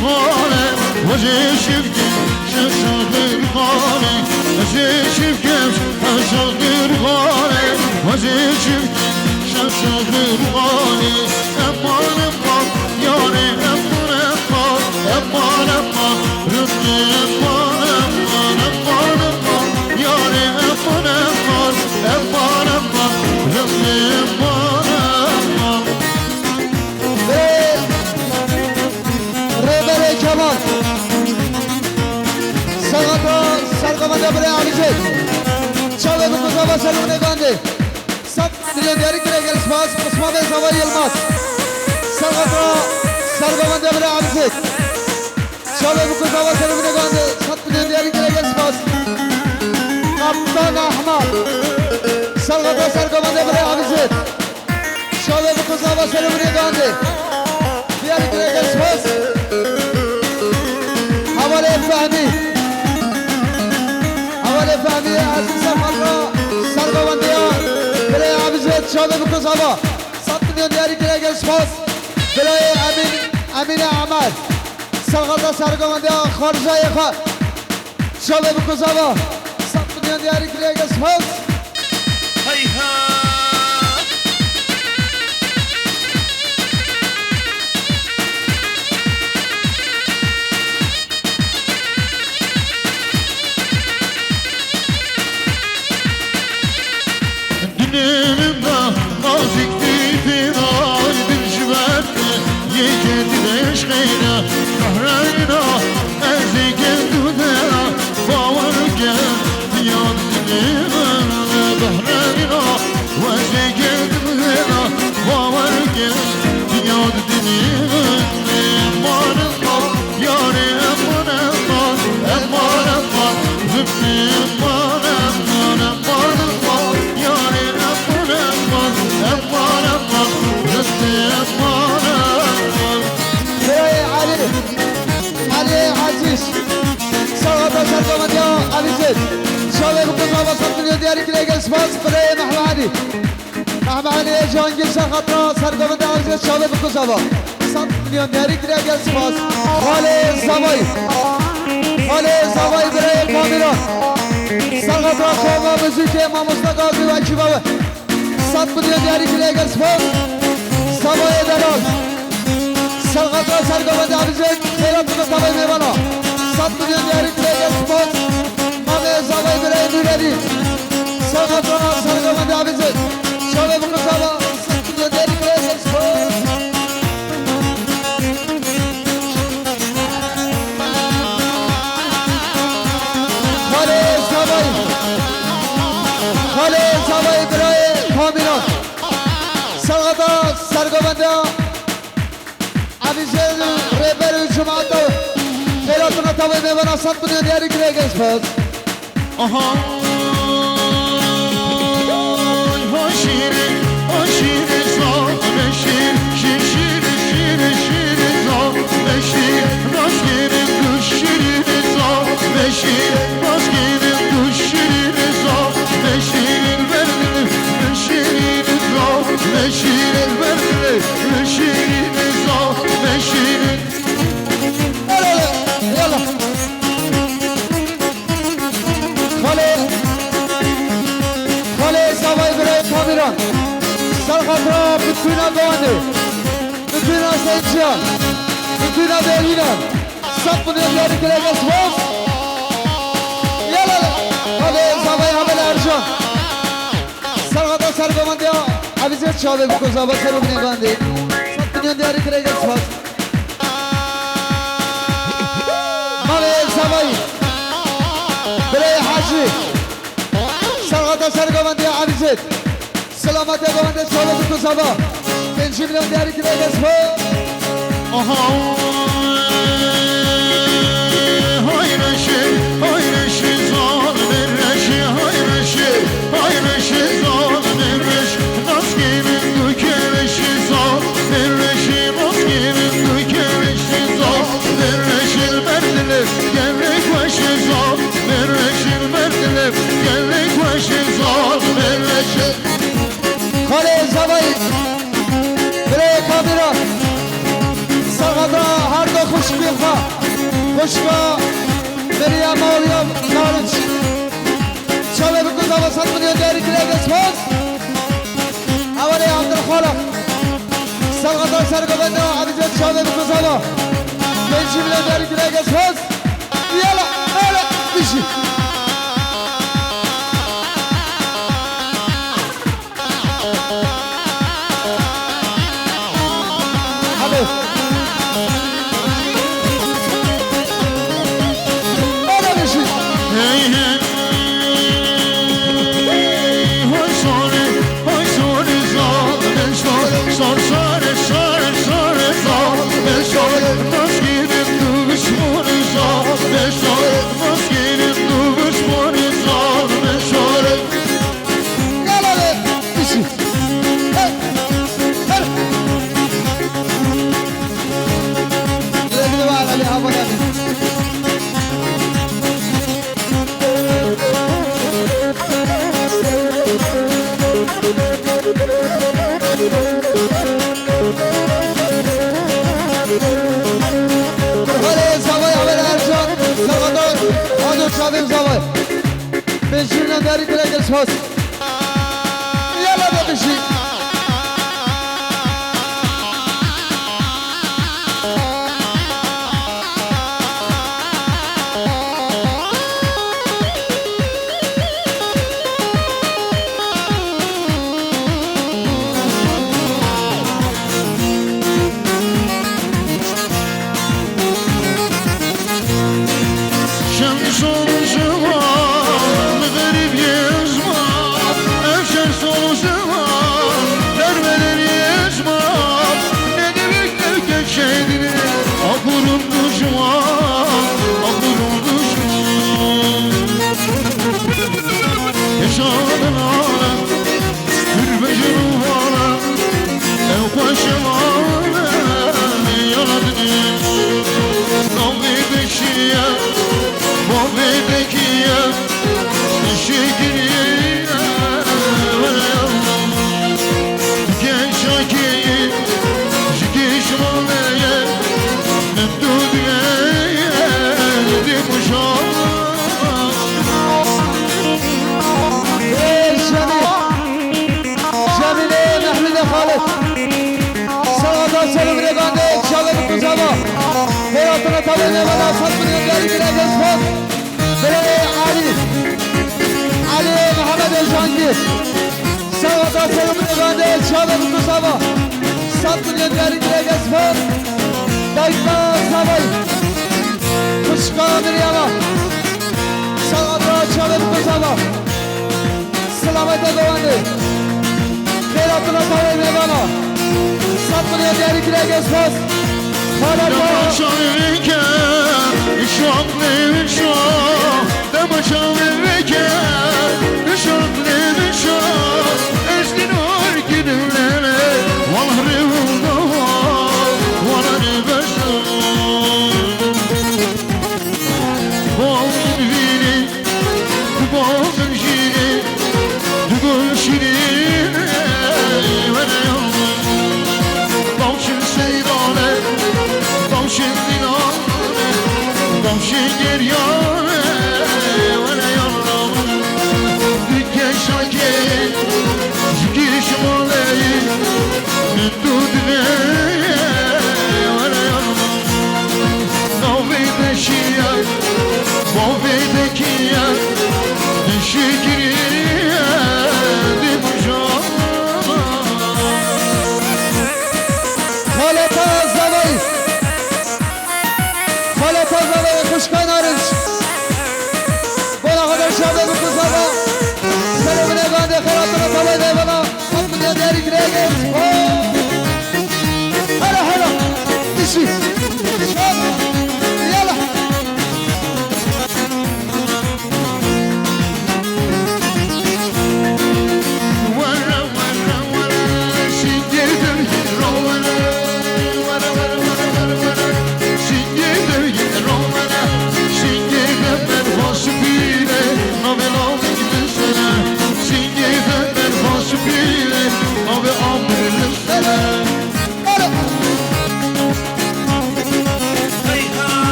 خاله وجه شفت شغل خاله وجه شفت شغل خاله وجه شفت شغل خاله امان امان یاره امان امان امان امان رفتی امان امان امان امان یاره امان امان امان امان رفتی امان امان ریبر کمان سرقامنده برای علیجه چاوه بکوزا و سلونه گانده سب میلیونری کرگر سپاس قسمت زوای الماس سرقامنده برای علیجه چاوه بکوزا و سلونه گانده سب میلیونری کرگر سپاس قبطان احمد سرقامنده برای علیجه چاوه بکوزا و سلونه گانده بیاری کرگر سپاس حواله فهمی عزیز سرمالنا سرگاونده ها برای عبیزت شابه بکن هوا 100 میلیون دیاری کرگر سپاس برای امین احمد سرغلده سرگاونده ها خارجه خواه شابه بکن هوا 100 میلیون دیاری کرگر سپاس Dilimde nazikti firar bir jibette Yekedi deşkeyne kahrayna Ezigen dudera Bavargen Diyad dilimde Bahrayna Vezigen dudera Bavargen Diyad dilimde Eman eman Yare eman eman Eman eman Zübni eman eman Eman eman Yare علي عزيز سوى سرقامنده ها عزیز شابه بکن هوا 100 میلیون دیاری کرگر سپاس برای محمد علی جهانگیر سرخطرا سرقامنده عزیز شابه بکن هوا 100 میلیون دیاری کرگر سپاس خاله زوای برای کامیران سرخطرا خواه موزیک امام مستقاضی و اکیبابه 100 میلیون دیاری کرگر سپاس زوای دلال سرقطرا سرقامنده عزیز خیرات بکن زوای میوانا 100 میلیون دیاری کرگر سپاس مامه زوای برای نوری سرقطرا سرقامنده عزیز شابه بکن زوا 100 میلیون دیاری کرگر سپاس خاله زوای برای کامیران سرگامنده عزیزان ریبر جماعت خیراتون تاوی میبانا 100 میلیون دیاری کرگر سپاس شیر زاد شیر زاد راست گیریم تو شیر زاد راست گیریم تو شیر زاد شیر بردیم شیر زاد شیر بردیم شیر زاد شیر يلا خاله زوای برای کامیران سرخطرا بتوینا گوانده بتوینا سنجیان بتوینا دلینان 100 میلیون دیاری کرگر سپاس یلا خاله زوای حمل ارجان سرخطرا سرگامنده عویزت شابه بکن زوا سرو بینگانده 100 میلیون دیاری کرگر سپاس ماله زوایی برای حاجی سرغاتا سرگامنده عویزت سلامت گامنده شابه بکن زوا 5 میلیون دیاری کرگر سپاس خاله زوایی برای کامیران سرغاتا مرد خوش بیخوا خوشگاه مریم آویم نارنج شبه بکن زباست منی داری کلیگه سپاس اولی عبدالخالق سلغتان سرگوبنده عبیزت شبه بکن زبا بنشی بله داری کلیگه سپاس یالا یالا بشی حبیب بالا بشی شبیم زوای بنشینم داری کلیگه سپاس یالا بکشی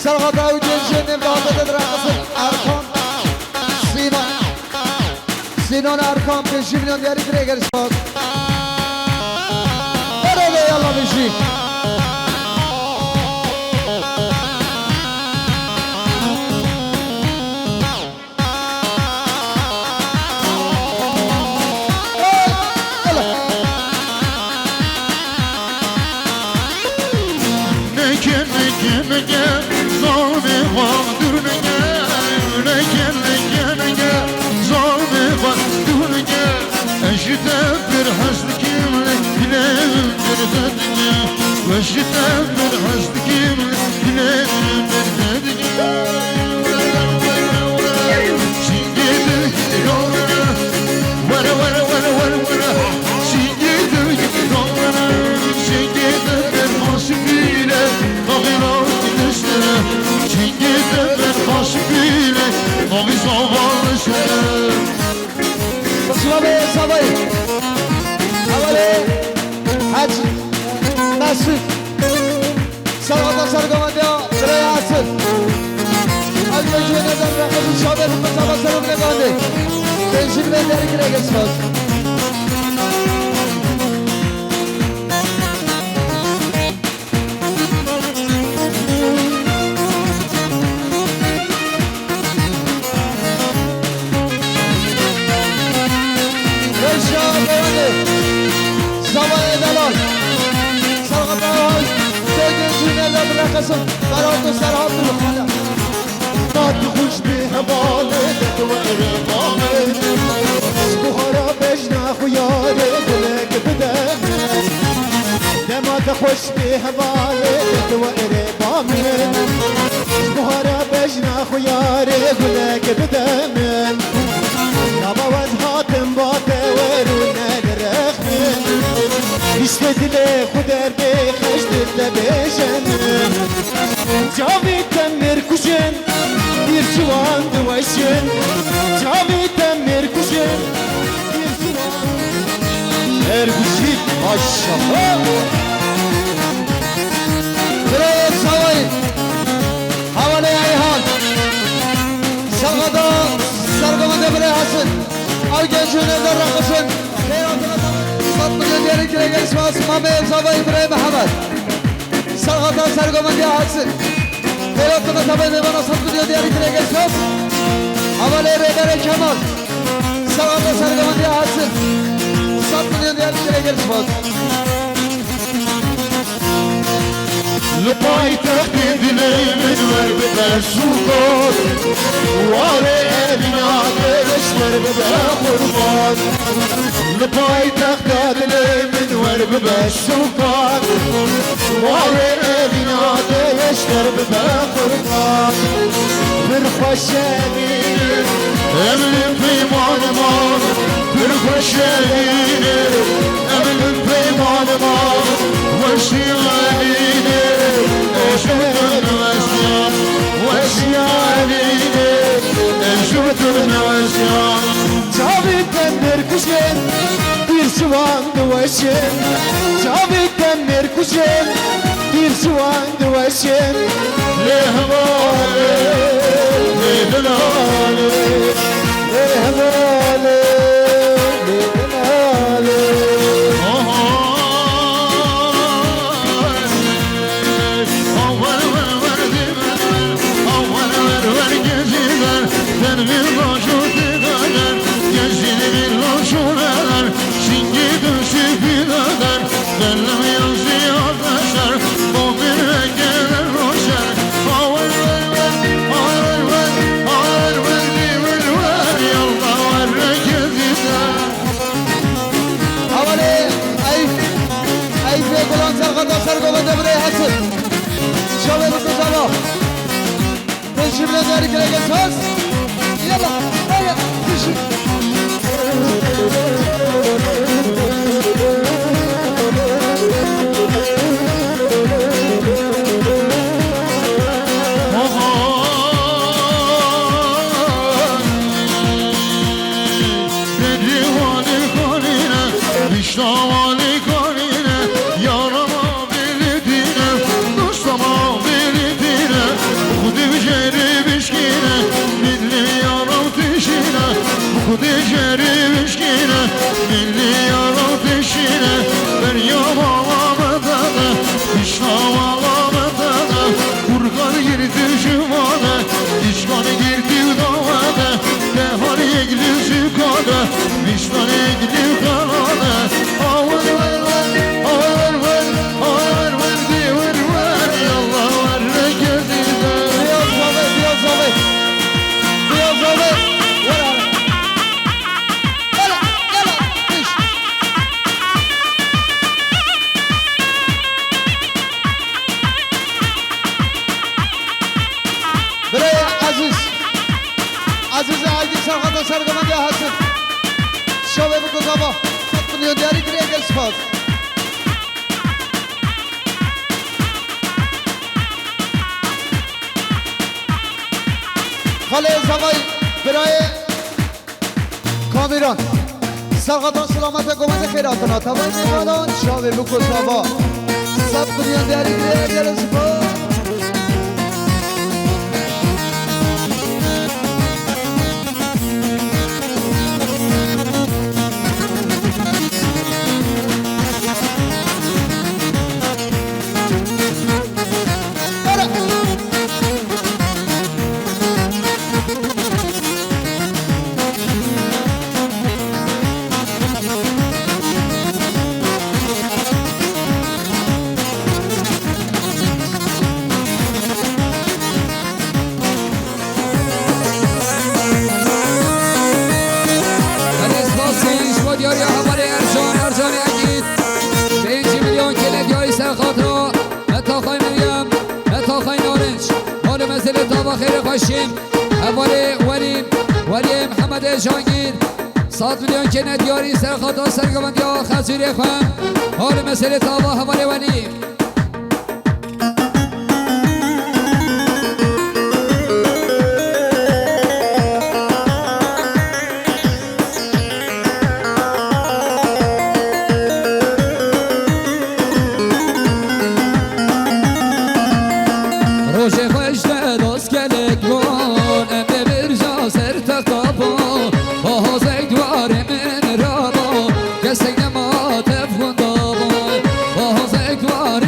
سرقة أو جنجن بعد دراسة أركان سینان أركان 5 میلیون دیاری تریگر سپاس برده یالا بشی خوش به حواله تو اربامن بهارا بجنا خيار گلک بدمن نبود هاتم باته ورونا درخمن استدل خدر بخش دل بشن جاوی تمر کشن bir civan duvaşın جاوی تمر کشن bir civan ergüşit maşallah برای سوای حواله ایهان سلغدا سرگمنده برای حسن آرگنجونه در رقصن خیراتنا 100 میلیون دیاری که اسماس مامه سوای برای محمد سلغدا سرگمنده حسن خیراتنا تبای دیوانا 100 میلیون دیاری که اسماس حواله ریدر کمال سلغدا سرگمنده حسن 100 میلیون دیاری که اسماس لپای تخت دلیمن ور بدر سوکار واره اینا دلشتر بدر قربان لپای تخت دلیمن ور بدر سوکار واره اینا دلشتر بدر قربان bir خوشبینی املم پیمانمان bir خوشبینی املم پیمانمان وشیانینی اشوتن وشیان وشیانینی اشوتن وشیان Cavitten bir kuşen bir sıvan duvaşen Cavitten bir kuşen bir sıvan duvaşen lehvale lehvale Lehvale lehvale سرگمنده برای حسن شامل بزنم 5 میلیون دیاری که اسماس یلا بیا کشی عزیز عزیز عزیز سرخط سرگمان یا حسن شبه بگذابا صد میلیون دیاری گریه گل سپاس خاله زمای برای کامیران سرخطان سلامت گمت خیراتنا تبایی میمانان شبه بگذابا صد میلیون دیاری گریه گل سپاس خیر خوشیم حواله ولی محمد جانگیر 100 میلیون که ندیاری سرخطا سرگماندی ها خزیری خوام حال مسئله تابا حواله ولی کسی نما تفخون دابا با حوزه اکوار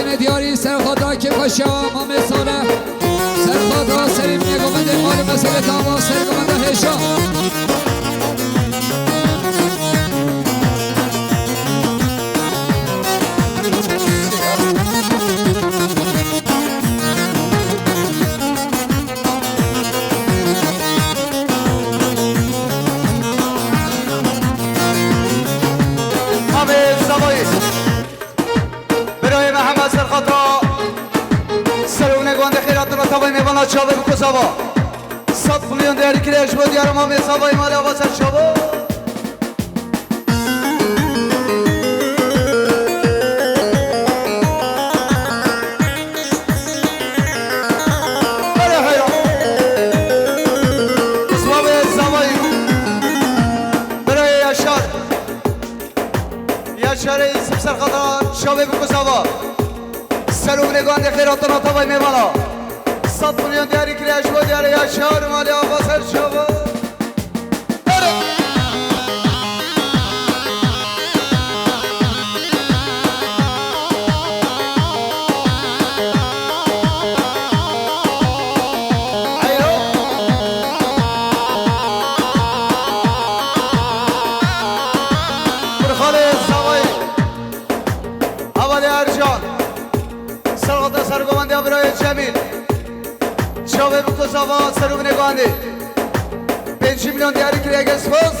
ارجان دیاری سرخدا که پاشا امام ساله سرخدا سریم نگمنده مال مسئله تاما سرگمنده هشا برای محمد سرخطا سرونه گوانده خیرات رو تابای میوانا چاوه بکساوا 100 میلیون دیاری کلیش بود یارم ما میساوای مال آقا سر چاوه شهر یوسف سرخطا شابه بکساوا سلوم نگان خیرات رو تابای میوانا 100 میلیون دیاری کلیش بود یاری یا شهر مال آقا سر چاوه شاوه بکساوا سروم نگانده 5 میلیون دیاری کلیه گسپوز